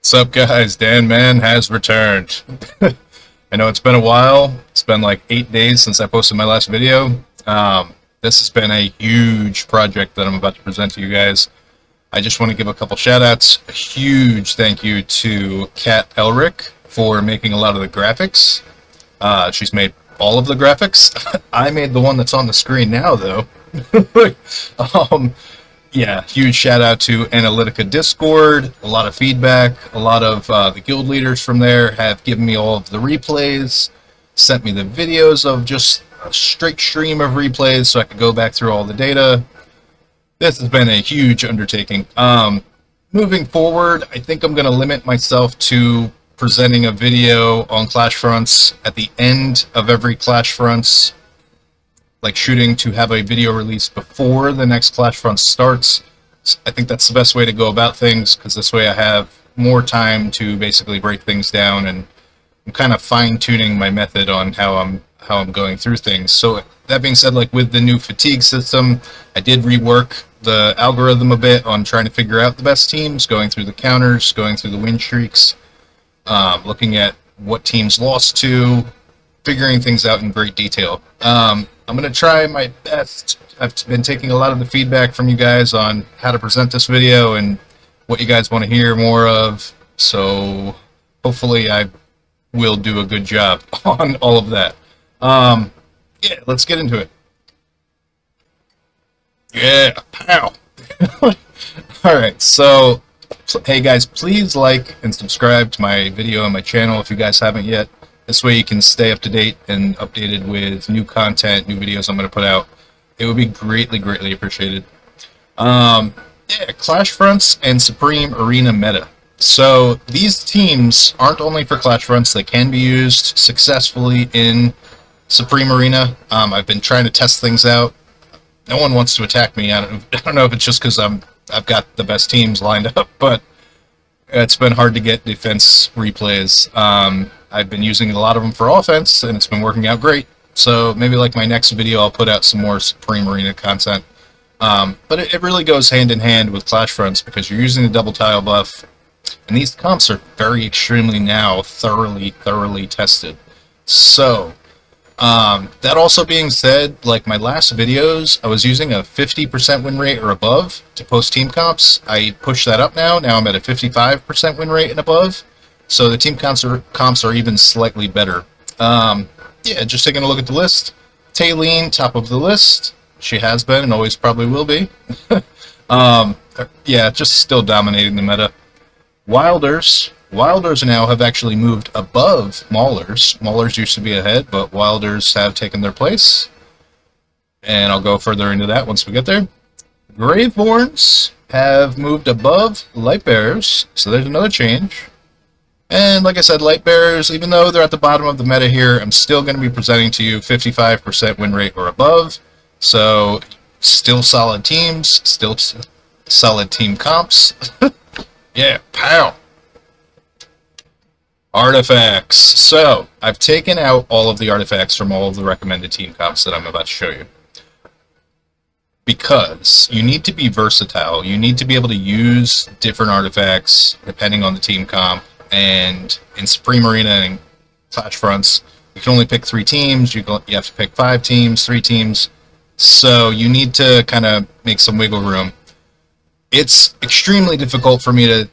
What's up, guys? Dan Man has returned. I know it's been a while. It's been like 8 days since I posted my last video. This has been a huge project that I'm about to present to you guys. I just want to give a couple shout outs. A huge thank you to Kat Elric for making a lot of the graphics. She's made all of the graphics. I made the one that's on the screen now, though. Yeah, huge shout out to Analytica Discord. A lot of feedback. A lot of the guild leaders from there have given me all of the replays, sent me the videos of just a straight stream of replays so I could go back through all the data. This has been a huge undertaking. Moving forward, I think I'm going to limit myself to presenting a video on Clash Fronts at the end of every Clash Fronts, like shooting to have a video released before the next Clash Fronts starts. I think that's the best way to go about things, because this way I have more time to basically break things down, and I'm kind of fine-tuning my method on how I'm going through things. So that being said, like with the new fatigue system, I did rework the algorithm a bit on trying to figure out the best teams, going through the counters, going through the win streaks, looking at what teams lost to, figuring things out in great detail. I'm going to try my best. I've been taking a lot of the feedback from you guys on how to present this video and what you guys want to hear more of, so hopefully I will do a good job on all of that. Yeah, let's get into it. Yeah, pow! Alright, so hey guys, please like and subscribe to my video and my channel if you guys haven't yet. This way you can stay up to date and updated with new content, new videos I'm going to put out. It would be greatly, greatly appreciated. Yeah, Clash Fronts and Supreme Arena meta. So these teams aren't only for Clash Fronts, they can be used successfully in Supreme Arena. I've been trying to test things out. No one wants to attack me. I don't know if it's just because I've got the best teams lined up, but it's been hard to get defense replays. I've been using a lot of them for offense, and it's been working out great. So maybe like my next video, I'll put out some more Supreme Arena content. But it really goes hand in hand with Clash Fronts, because you're using the double tile buff, and these comps are very extremely now thoroughly tested. So that also being said, like my last videos, I was using a 50% win rate or above to post team comps. I pushed that up now. Now I'm at a 55% win rate and above. So the team comps are even slightly better. Yeah, just taking a look at the list. Talene, top of the list. She has been and always probably will be. Yeah, just still dominating the meta. Wilders now have actually moved above Maulers. Maulers used to be ahead, but Wilders have taken their place. And I'll go further into that once we get there. Graveborns have moved above Lightbearers, so there's another change. And like I said, Lightbearers, even though they're at the bottom of the meta here, I'm still going to be presenting to you 55% win rate or above. So, still solid teams, still solid team comps. Yeah, pow! Artifacts. So, I've taken out all of the artifacts from all of the recommended team comps that I'm about to show you. Because you need to be versatile. You need to be able to use different artifacts depending on the team comp. And in Supreme Arena and Clash Fronts, you can only pick 3 teams. You have to pick 5 teams, 3 teams. So you need to kind of make some wiggle room. It's extremely difficult for me to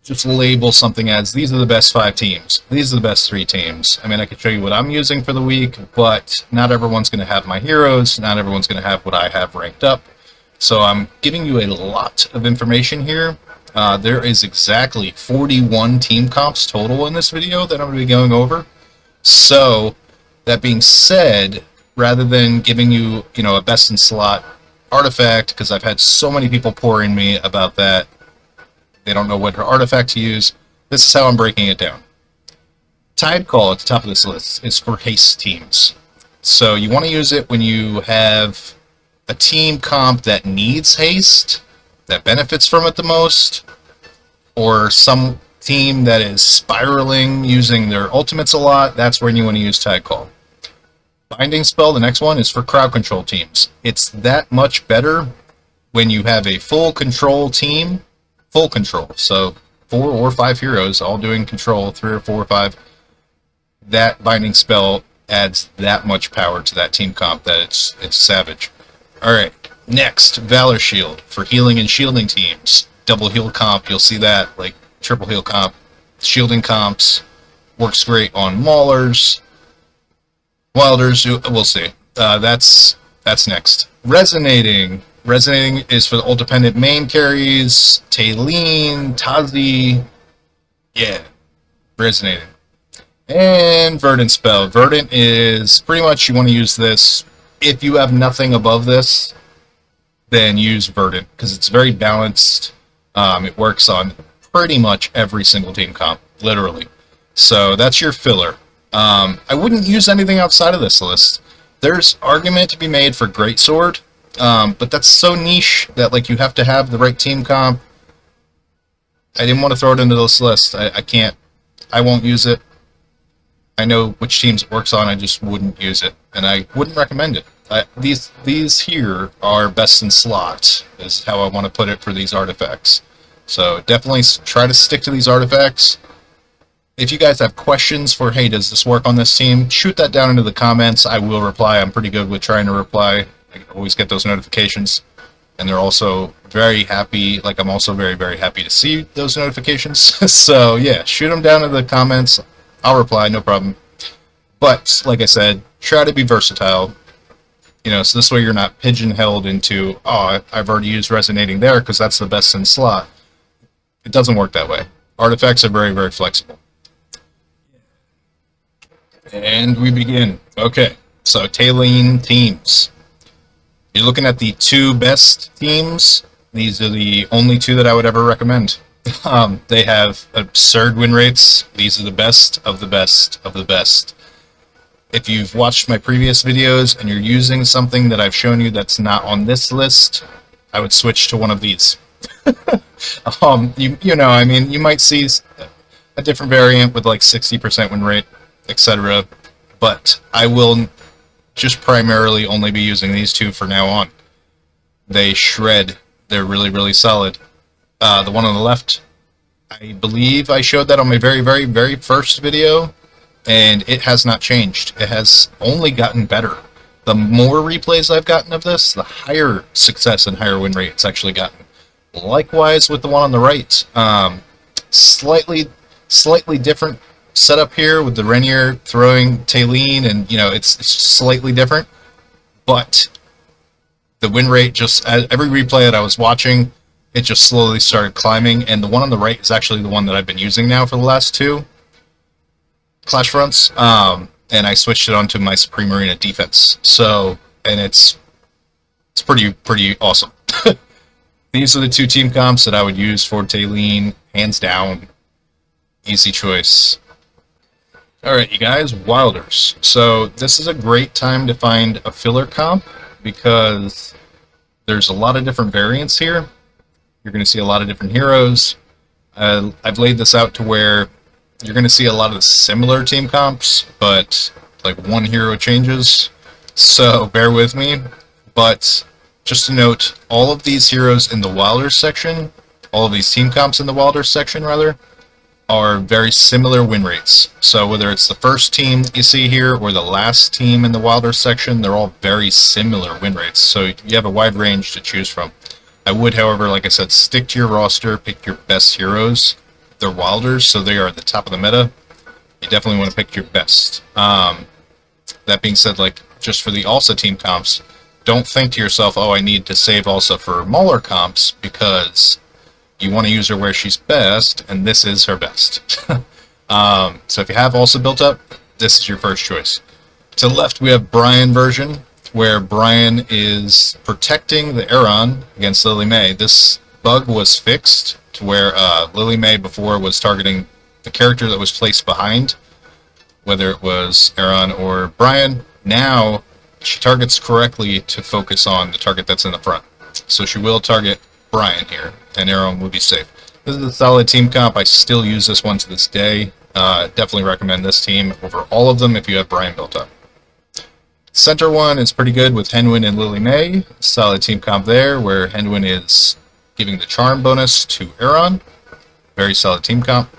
just label something as, these are the best 5 teams, these are the best 3 teams. I mean, I could show you what I'm using for the week, but not everyone's going to have my heroes. Not everyone's going to have what I have ranked up. So I'm giving you a lot of information here. There is exactly 41 team comps total in this video that I'm going to be going over. So, that being said, rather than giving you, a best in slot artifact, because I've had so many people pouring me about that, they don't know what artifact to use, this is how I'm breaking it down. Tide Call at the top of this list is for haste teams. So, you want to use it when you have a team comp that needs haste, that benefits from it the most, or some team that is spiraling using their ultimates a lot. That's when you want to use Tide Call. Binding Spell, the next one, is for crowd control teams. It's that much better when you have a full control team, full control. So 4 or 5 heroes all doing control, 3 or 4 or 5, that binding spell adds that much power to that team comp that it's savage. Alright, next, Valor Shield for healing and shielding teams. Double heal comp, you'll see that, like triple heal comp. Shielding comps, works great on Maulers. Wilders, we'll see. That's next. Resonating. Resonating is for the ult-dependent main carries. Talene, Tazi. Yeah. Resonating. And Verdant spell. Verdant is pretty much you want to use this. If you have nothing above this, then use Verdant, because it's very balanced. It works on pretty much every single team comp, literally. So that's your filler. I wouldn't use anything outside of this list. There's argument to be made for Greatsword, but that's so niche that like you have to have the right team comp. I didn't want to throw it into this list. I can't. I won't use it. I know which teams it works on. I just wouldn't use it, and I wouldn't recommend it. These here are best in slot, is how I want to put it for these artifacts. So definitely try to stick to these artifacts. If you guys have questions for, hey, does this work on this team, shoot that down into the comments. I will reply. I'm pretty good with trying to reply. I always get those notifications. And they're also very happy. Like, I'm also very, very happy to see those notifications. So, yeah, shoot them down in the comments. I'll reply, no problem. But, like I said, try to be versatile. You know, so this way you're not pigeon-held into, oh, I've already used Resonating there because that's the best in slot. It doesn't work that way. Artifacts are very, very flexible. And we begin. Okay, so Talene teams. You're looking at the 2 best teams. These are the only 2 that I would ever recommend. They have absurd win rates. These are the best of the best of the best. If you've watched my previous videos and you're using something that I've shown you that's not on this list, I would switch to one of these. You know, I mean, you might see a different variant with like 60% win rate, etc. But I will just primarily only be using these 2 for now on. They shred. They're really, really solid. The one on the left, I believe I showed that on my very, very, very first video, and it has not changed. It has only gotten better. The more replays I've gotten of this, the higher success and higher win rate it's actually gotten. Likewise with the one on the right. Slightly different setup here with the Renier throwing Talene, and you know it's slightly different, but the win rate just every replay that I was watching, it just slowly started climbing. And the one on the right is actually the one that I've been using now for the last 2 Clash Fronts, and I switched it onto my Supreme Arena defense. So, and it's pretty awesome. These are the 2 team comps that I would use for Talene, hands down. Easy choice. Alright, you guys, Wilders. So this is a great time to find a filler comp because there's a lot of different variants here. You're going to see a lot of different heroes. I've laid this out to where you're going to see a lot of the similar team comps, but like one hero changes. So bear with me. But just to note, all of these heroes in the Wilders section, all of these team comps in the Wilders section, rather, are very similar win rates. So whether it's the first team that you see here or the last team in the Wilders section, they're all very similar win rates. So you have a wide range to choose from. I would, however, like I said, stick to your roster, pick your best heroes. They're Wilders, so they are at the top of the meta. You definitely want to pick your best. That being said, like just for the Alsa team comps, don't think to yourself, oh, I need to save Alsa for Mauler comps, because you want to use her where she's best, and this is her best. So if you have Alsa built up, this is your first choice. To the left, we have Brian version, where Brian is protecting the Aeron against Lily May. This bug was fixed to where Lily May before was targeting the character that was placed behind, whether it was Aeron or Brian. Now she targets correctly to focus on the target that's in the front. So she will target Brian here, and Aeron will be safe. This is a solid team comp. I still use this one to this day. Definitely recommend this team over all of them if you have Brian built up. Center one is pretty good with Henwin and Lily May. Solid team comp there, where Henwin is giving the charm bonus to Aeron. Very solid team comp.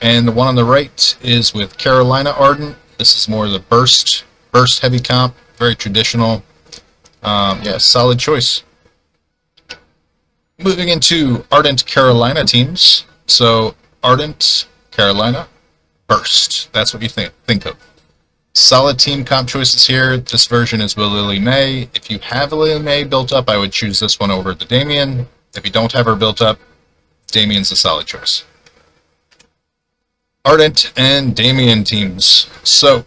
And the one on the right is with Carolina Ardent. This is more the burst heavy comp. Very traditional. Yeah, solid choice. Moving into Ardent Carolina teams. So Ardent Carolina burst. That's what you think of. Solid team comp choices here. This version is with Lily May. If you have Lily May built up, I would choose this one over the Damien. If you don't have her built up, Damien's a solid choice. Ardent and Damien teams. So,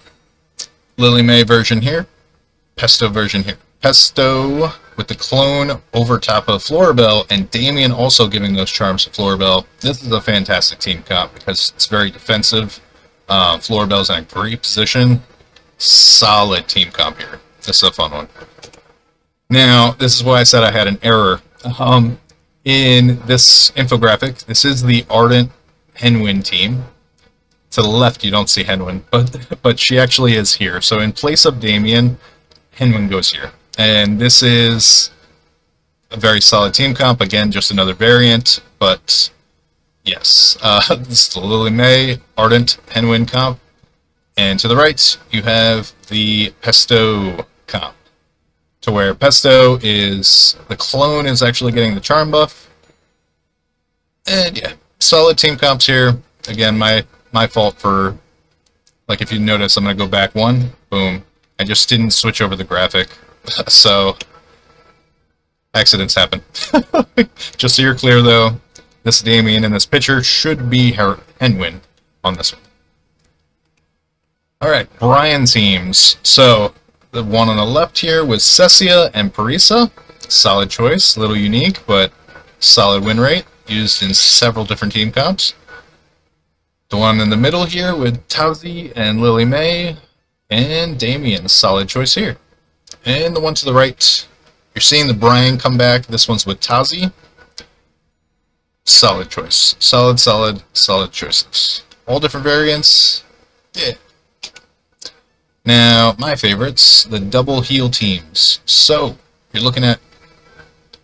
Lily May version here, Pesto version here. Pesto with the clone over top of Floribel, and Damien also giving those charms to Floribel. This is a fantastic team comp because it's very defensive. Floribel's in a great position. Solid team comp here. This is a fun one. Now, this is why I said I had an error. In this infographic, this is the Ardent Henwin team. To the left, you don't see Henwin, but she actually is here. So in place of Damien, Henwin goes here. And this is a very solid team comp. Again, just another variant, but yes. This is the Lily May, Ardent, Henwin comp. And to the right, you have the Pesto comp. To where Pesto is, the clone is actually getting the charm buff. And yeah, solid team comps here. Again, my fault for, like, if you notice, I'm going to go back one, boom. I just didn't switch over the graphic, so accidents happen. Just so you're clear, though, this Damien in this picture should be her Henwin on this one. Alright, Brian teams. So, the one on the left here was Cecia and Parisa. Solid choice, a little unique, but solid win rate, used in several different team comps. The one in the middle here with Tauzi and Lily May and Damien, solid choice here. And the one to the right, you're seeing the Brian come back. This one's with Tauzi. Solid choice. Solid choices. All different variants. Yeah. Now, my favorites, the double heal teams. So, you're looking at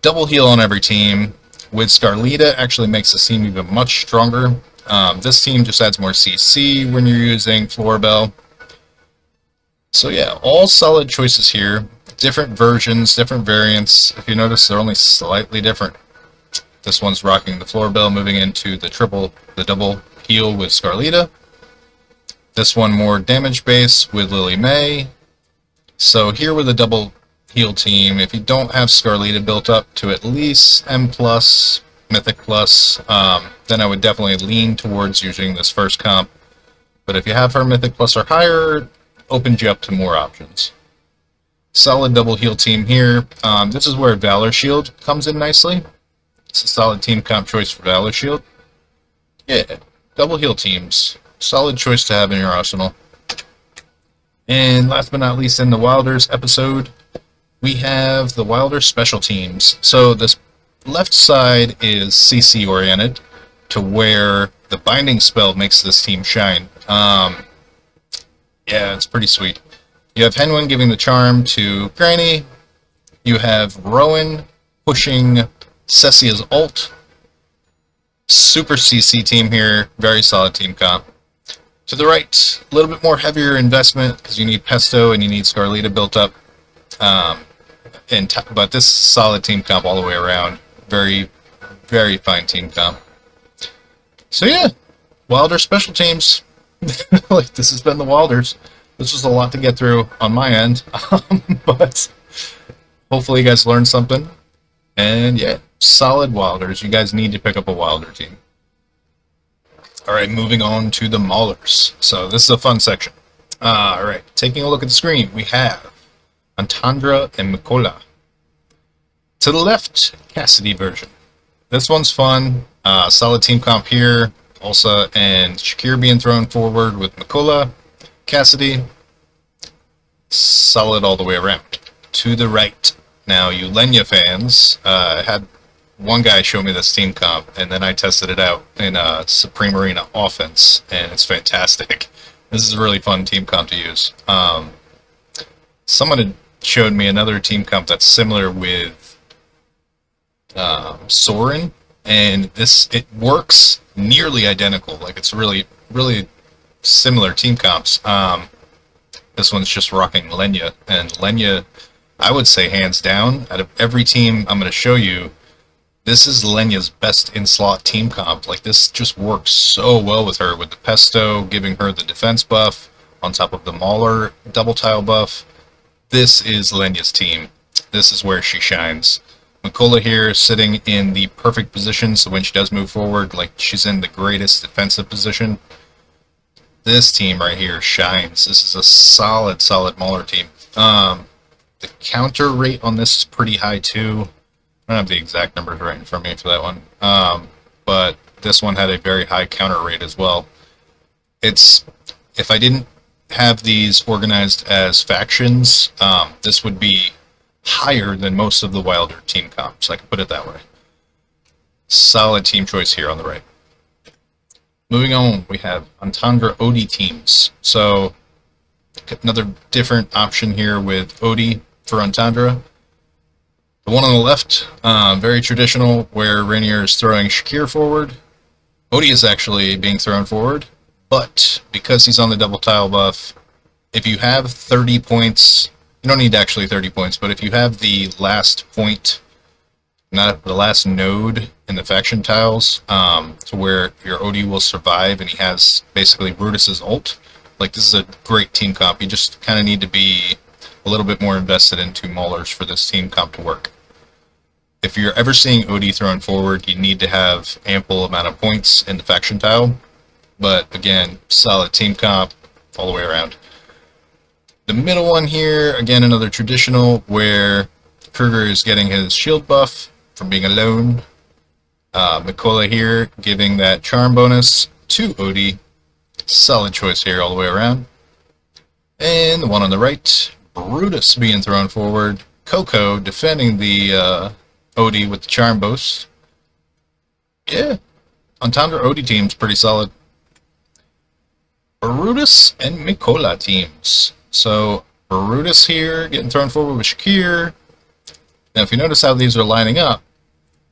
double heal on every team. With Scarlita, actually makes the team even much stronger. This team just adds more CC when you're using Floribel. So yeah, all solid choices here. Different versions, different variants. If you notice, they're only slightly different. This one's rocking the Floribel, moving into the double heal with Scarlita. This one more damage base with Lily May. So here with the double heal team, if you don't have Scarlita built up to at least M+, Mythic+, then I would definitely lean towards using this first comp. But if you have her Mythic+ or higher, opens you up to more options. Solid double heal team here. This is where Valor Shield comes in nicely. It's a solid team comp choice for Valor Shield. Yeah, double heal teams. Solid choice to have in your arsenal. And last but not least, in the Wilders episode, we have the Wilder special teams. So this left side is CC oriented, to where the binding spell makes this team shine. Yeah, it's pretty sweet. You have Henwin giving the charm to Granny. You have Rowan pushing Cecia's ult. Super CC team here, very solid team comp. To the right, a little bit more heavier investment because you need Pesto and you need Scarlita built up. But this is solid team comp all the way around. Very, very fine team comp. So yeah, Wilder special teams. Like, this has been the Wilders. This was a lot to get through on my end, but hopefully you guys learned something. And yeah, solid Wilders. You guys need to pick up a Wilder team. Alright, moving on to the Maulers. So this is a fun section. Alright, taking a look at the screen, we have Antandra and Mikola. To the left, Cassidy version. This one's fun. Solid team comp here. Ulsa and Shakir being thrown forward with Mikola. Cassidy. Solid all the way around. To the right. Now, you Lenya fans, had one guy show me this team comp, and then I tested it out in Supreme Arena Offense, and it's fantastic. This is a really fun team comp to use. Someone had showed me another team comp that's similar with Soren, and it works nearly identical. Like, it's really, really similar team comps. This one's just rocking Lenya, and Lenya, I would say hands down, out of every team I'm going to show you, this is Lenya's best in-slot team comp. Like, this just works so well with her, with the Pesto giving her the defense buff, on top of the Mauler double tile buff. This is Lenya's team. This is where she shines. Makola here sitting in the perfect position, so when she does move forward, like, she's in the greatest defensive position. This team right here shines. This is a solid Mauler team. The counter rate on this is pretty high too. I don't have the exact numbers right in front of me for that one. But this one had a very high counter rate as well. If I didn't have these organized as factions, this would be higher than most of the Wilder team comps. I can put it that way. Solid team choice here on the right. Moving on, we have Entendre Odie teams. So another different option here with Odie for Entendre. The one on the left, very traditional, where Rainier is throwing Shakir forward. Odie is actually being thrown forward, but because he's on the double tile buff, if you have 30 points, you don't need actually 30 points, but if you have the last point, not the last node in the faction tiles, to where your Odie will survive, and he has basically Brutus's ult, like, this is a great team comp. You just kind of need to be a little bit more invested into Maulers for this team comp to work. If you're ever seeing Odie thrown forward, you need to have ample amount of points in the faction tile. But again, solid team comp all the way around. The middle one here, again, another traditional, where Kruger is getting his shield buff from being alone. Makola here giving that charm bonus to Odie. Solid choice here all the way around. And the one on the right, Brutus being thrown forward. Coco defending the Odie with the charm boost. Yeah, Entendre Odie team's pretty solid. Brutus and Makola teams. So Brutus here getting thrown forward with Shakir. Now if you notice how these are lining up,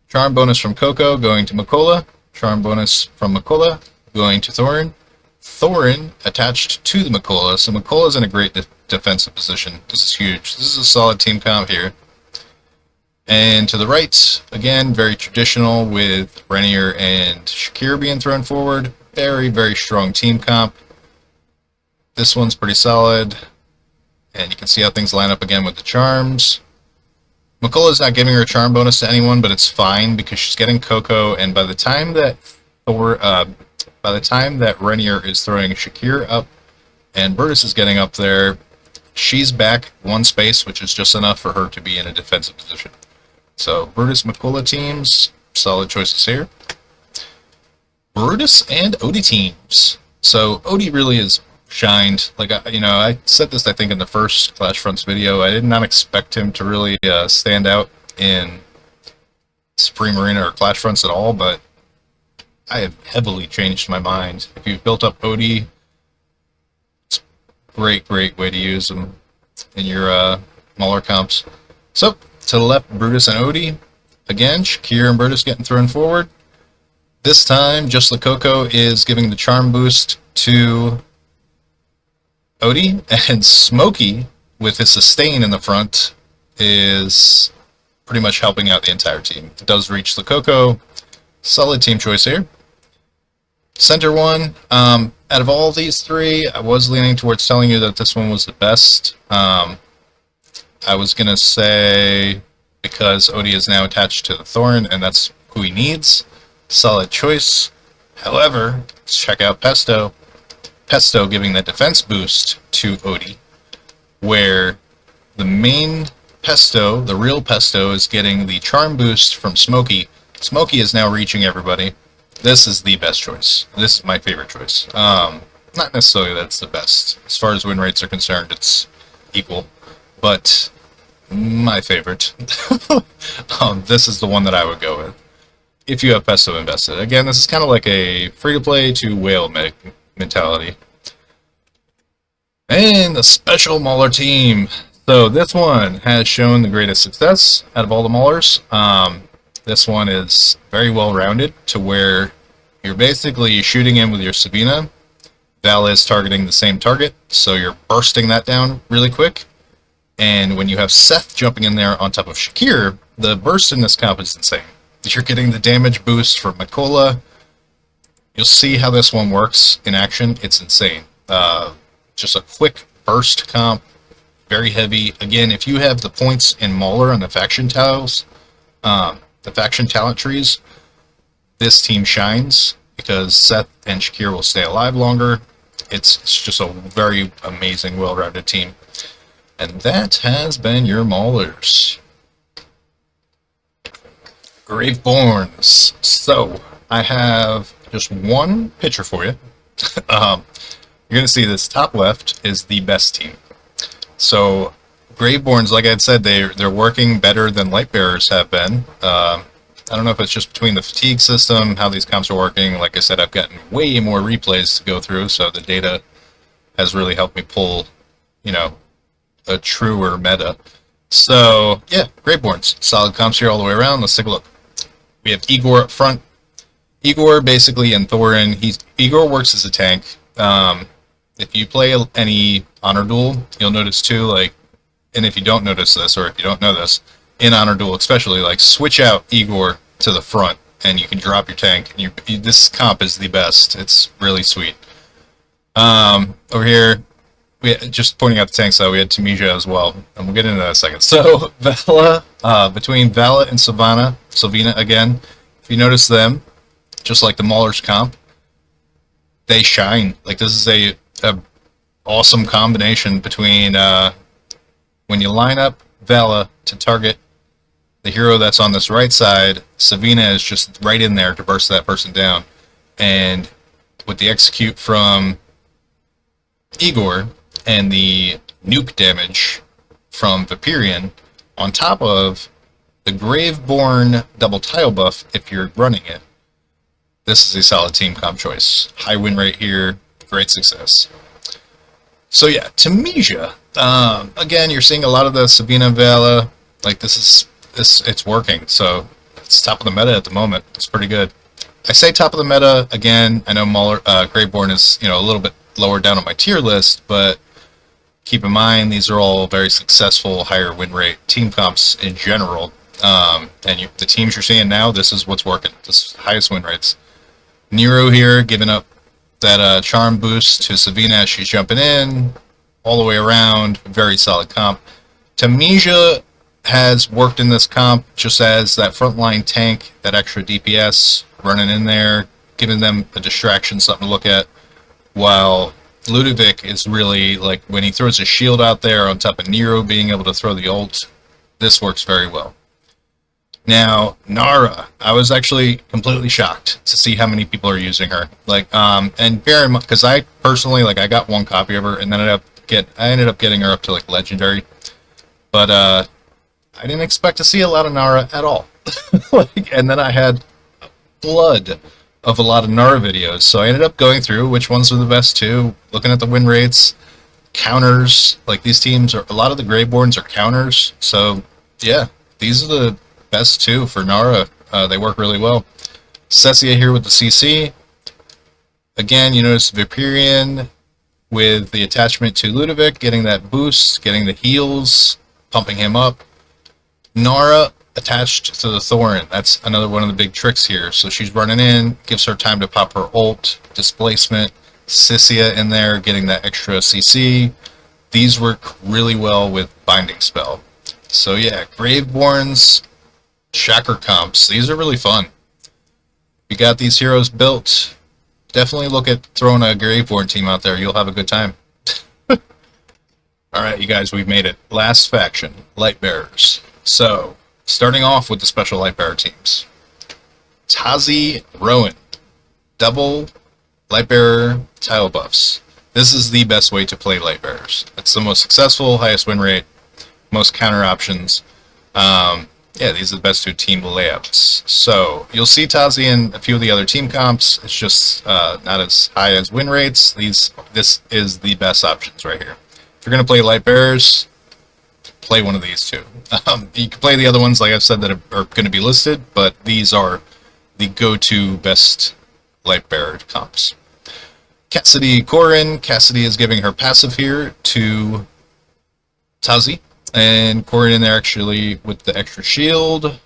charm bonus from Coco going to Makola, charm bonus from Makola going to Thorin, Thorin attached to the Makola, so Makola's in a great defensive position. This is huge. This is a solid team comp here. And to the right, again, very traditional with Rainier and Shakir being thrown forward. Very, very strong team comp. This one's pretty solid. And you can see how things line up again with the charms. Makola's not giving her a charm bonus to anyone, but it's fine because she's getting Coco, and by the time that Rainier is throwing Shakir up and Brutus is getting up there, she's back one space, which is just enough for her to be in a defensive position. So Brutus Makola teams, solid choices here. Brutus and Odie teams. So Odie really is shined. Like, I said this, I think, in the first Clash Fronts video. I did not expect him to really stand out in Supreme Arena or Clash Fronts at all, but I have heavily changed my mind. If you've built up Odie, it's a great way to use them in your Mauler comps. So, to the left, Brutus and Odie. Again, Shakir and Brutus getting thrown forward. This time, Just the Coco is giving the charm boost to Odie, and Smokey, with his sustain in the front, is pretty much helping out the entire team. It does reach the Coco. Solid team choice here. Center one, out of all these three, I was leaning towards telling you that this one was the best. I was going to say, because Odie is now attached to the Thorn, and that's who he needs. Solid choice. However, let's check out Pesto. Pesto giving that defense boost to Odie, where the main Pesto, the real Pesto, is getting the charm boost from Smokey. Smokey is now reaching everybody. This is the best choice. This is my favorite choice. Not necessarily that it's the best. As far as win rates are concerned, it's equal. But my favorite. This is the one that I would go with if you have Pesto invested. Again, this is kind of like a free-to-play to whale mentality. And the special Mauler team. So this one has shown the greatest success out of all the Maulers. This one is very well rounded to where you're basically shooting in with your Sabina. Val is targeting the same target, so you're bursting that down really quick. And when you have Seth jumping in there on top of Shakir, the burst in this comp is insane. You're getting the damage boost from Mikola. You'll see how this one works in action. It's insane. Just a quick burst comp, very heavy. Again, if you have the points in Mauler on the faction tiles, the faction talent trees, this team shines because Seth and Shakir will stay alive longer. It's just a very amazing, well-rounded team. And that has been your Maulers. Graveborns. So, I have just one picture for you. You're going to see this top left is the best team. So, Graveborns, like I had said, they're working better than Lightbearers have been. I don't know if it's just between the fatigue system, how these comps are working. Like I said, I've gotten way more replays to go through, so the data has really helped me pull, you know, a truer meta. So, yeah, Graveborns. Solid comps here all the way around. Let's take a look. We have Igor up front. Igor, basically, and Thorin, Igor works as a tank. If you play any Honor Duel, you'll notice too, like, and if you don't notice this, or if you don't know this, in Honor Duel especially, like, switch out Igor to the front, and you can drop your tank. And this comp is the best. It's really sweet. Over here, just pointing out the tanks, though, we had Tamija as well, and we'll get into that in a second. So, Vala, between Vala and Sylvina again, if you notice them, just like the Mauler's comp, they shine. Like, this is a awesome combination between when you line up Vala to target the hero that's on this right side, Savina is just right in there to burst that person down. And with the execute from Igor and the nuke damage from Viperian, on top of the Graveborn double tile buff if you're running it, this is a solid team comp choice. High win rate here, great success. So yeah, Tamija. Again, you're seeing a lot of the Sabina Vala. Like, it's working. So it's top of the meta at the moment. It's pretty good. I say top of the meta again. I know Mauler, Graveborn is, you know, a little bit lower down on my tier list, but keep in mind these are all very successful, higher win rate team comps in general. And the teams you're seeing now, this is what's working. This is highest win rates. Nero here giving up that charm boost to Savina as she's jumping in, all the way around. Very solid comp. Tamija has worked in this comp just as that frontline tank, that extra DPS running in there, giving them a distraction, something to look at, while Ludovic is really, like, when he throws a shield out there on top of Nero being able to throw the ult, this works very well. Now, Nara, I was actually completely shocked to see how many people are using her. Like, and bear in mind, because I personally, like, I got one copy of her, and then I ended up getting her up to, like, legendary. But I didn't expect to see a lot of Nara at all. And then I had blood of a lot of Nara videos, so I ended up going through which ones were the best too, looking at the win rates, counters. Like, these teams are, a lot of the Graveborns are counters, so yeah, these are the best two for Nara. They work really well. Cessia here with the CC. Again, you notice Viperian with the attachment to Ludovic, getting that boost, getting the heals, pumping him up. Nara attached to the Thorin. That's another one of the big tricks here. So she's running in, gives her time to pop her ult, displacement. Cessia in there, getting that extra CC. These work really well with Binding Spell. So yeah, Graveborns, Shaker comps. These are really fun. You got these heroes built. Definitely look at throwing a Graveborn team out there. You'll have a good time. Alright, you guys, we've made it. Last faction, Lightbearers. So, starting off with the special Lightbearer teams. Tazi, Rowan. Double Lightbearer tile buffs. This is the best way to play Lightbearers. It's the most successful, highest win rate, most counter options. Yeah, these are the best two team layouts. So, you'll see Tazi in a few of the other team comps. It's just not as high as win rates. This is the best options right here. If you're going to play Lightbearers, play one of these two. You can play the other ones, like I've said, that are going to be listed, but these are the go-to best Lightbearer comps. Cassidy Corin. Cassidy is giving her passive here to Tazi, and Corin in there actually with the extra shield.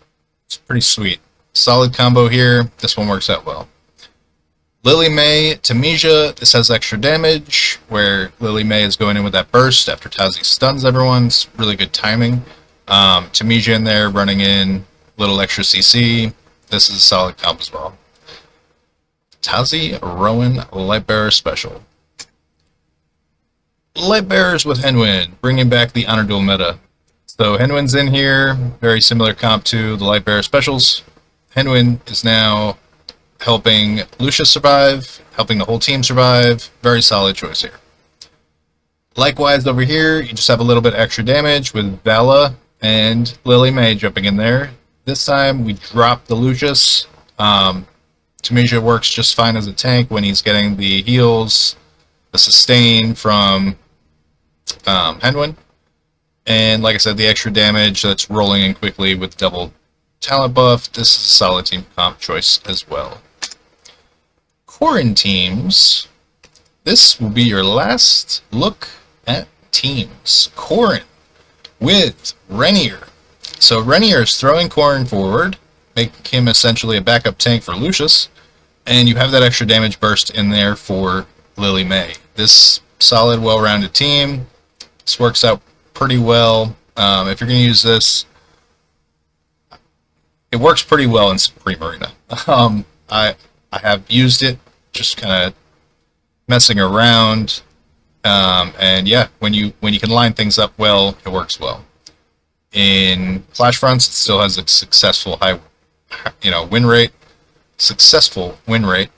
It's pretty sweet. Solid combo here. This one works out well. Lily May to Mija. This has extra damage, where Lily May is going in with that burst after Tazi stuns everyone. It's really good timing. Tamija in there running in little extra CC. This is a solid comp as well. Tazi Rowan Lightbearer special. Lightbearers with Henwin, bringing back the Honor Duel meta. So Henwin's in here, very similar comp to the Lightbearer specials. Henwin is now helping Lucius survive, helping the whole team survive. Very solid choice here. Likewise over here, you just have a little bit extra damage with Vala and Lily May jumping in there. This time we drop the Lucius. Tamija works just fine as a tank when he's getting the heals, the sustain from Henwin. And like I said, the extra damage that's rolling in quickly with double talent buff. This is a solid team comp choice as well. Corin teams. This will be your last look at teams. Corin with Renier. So Renier is throwing Corin forward, making him essentially a backup tank for Lucius, and you have that extra damage burst in there for Lily May. This solid, well-rounded team. This works out pretty well. If you're going to use this, it works pretty well in Supreme Arena. I have used it, just kind of messing around, and yeah, when you can line things up well, it works well. In Clash Fronts, it still has a successful win rate,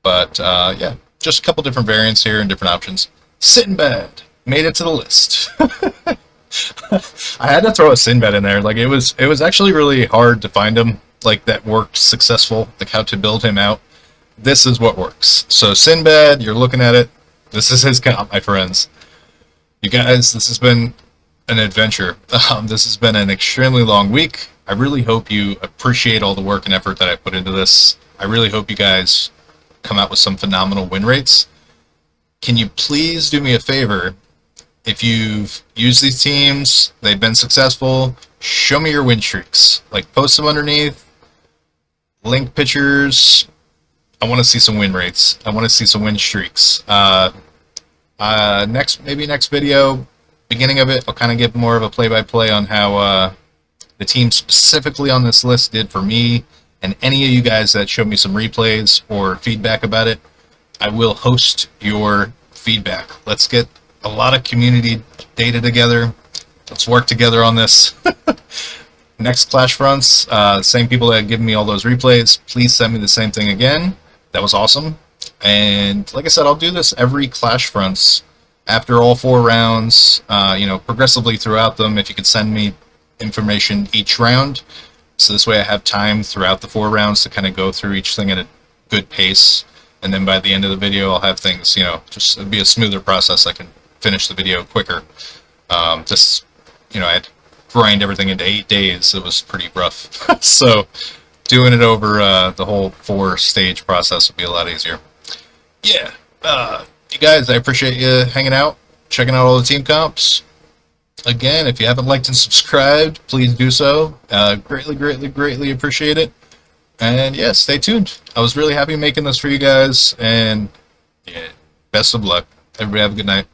but yeah, just a couple different variants here and different options. Sinbad made it to the list. I had to throw a Sinbad in there. Like it was actually really hard to find him like that worked successful, like how to build him out. This is what works. So Sinbad, you're looking at it. This is his comp, my friends. You guys, this has been an adventure. This has been an extremely long week. I really hope you appreciate all the work and effort that I put into this. I really hope you guys come out with some phenomenal win rates. Can you please do me a favor? If you've used these teams, they've been successful, show me your win streaks. Like, post them underneath, link pictures. I want to see some win rates. I want to see some win streaks. Next video, beginning of it, I'll kind of give more of a play-by-play on how the team specifically on this list did for me, and any of you guys that showed me some replays or feedback about it, I will host your feedback. Let's get a lot of community data together. Let's work together on this. Next Clash Fronts, same people that have given me all those replays, please send me the same thing again. That was awesome. And like I said, I'll do this every Clash Fronts after all 4 rounds, progressively throughout them. If you could send me information each round, so this way I have time throughout the 4 rounds to kind of go through each thing at a good pace. And then by the end of the video, I'll have things, just it'll be a smoother process. I can finish the video quicker. I had to grind everything into 8 days. It was pretty rough. So doing it over the whole 4-stage process would be a lot easier. Yeah, you guys, I appreciate you hanging out, checking out all the team comps. Again, if you haven't liked and subscribed, please do so. Greatly appreciate it. And yeah, stay tuned. I was really happy making this for you guys, and yeah, best of luck. Everybody have a good night.